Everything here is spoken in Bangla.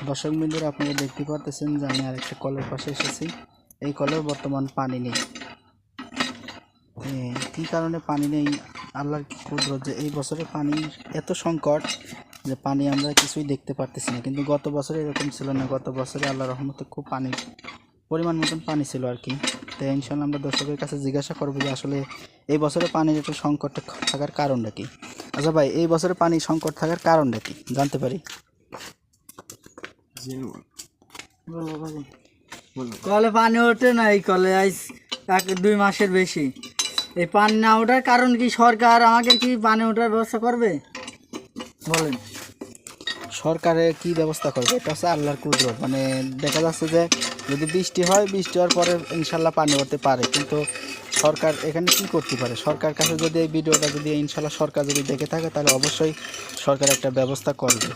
দর্শক বিন্দুরা আপনারা দেখতে পাচ্ছেন যে আমি আরেকটা কলের পাশে এসেছি। এই কলের বর্তমান পানি নেই। কী কারণে পানি নেই আল্লাহর কি কুদরত যে এই বছরে পানির এত সংকট যে পানি আমরা কিছুই দেখতে পারতেছি না। কিন্তু গত বছরে এরকম ছিল না। গত বছরে আল্লাহর রহমতে খুব পানির পরিমাণ মতন পানি ছিল আর কি। তো ইনশাল্লাহ আমরা দর্শকের কাছে জিজ্ঞাসা করবো যে আসলে এই বছরে পানির একটু সংকট থাকার কারণটা কি। আচ্ছা ভাই, এই বছরে পানির সংকট থাকার কারণটা কি জানতে পারি? কলে পানি ওঠে না, এই কলে আজ 1-2 মাসের বেশি। এই পানি না ওঠার কারণ কি? সরকার আমাকে কি পানি ওঠার ব্যবস্থা করবে বলেন? সরকারে কি ব্যবস্থা করবে এটা হচ্ছে আল্লাহর কুদরত। মানে দেখা যাচ্ছে যে যদি বৃষ্টি হয়, বৃষ্টি হওয়ার পরে ইনশাল্লাহ পানি হতে পারে, কিন্তু সরকার এখানে কি করতে পারে? সরকার কাছে যদি এই ভিডিওটা যদি ইনশাল্লাহ সরকার যদি দেখে থাকে তাহলে অবশ্যই সরকার একটা ব্যবস্থা করবে।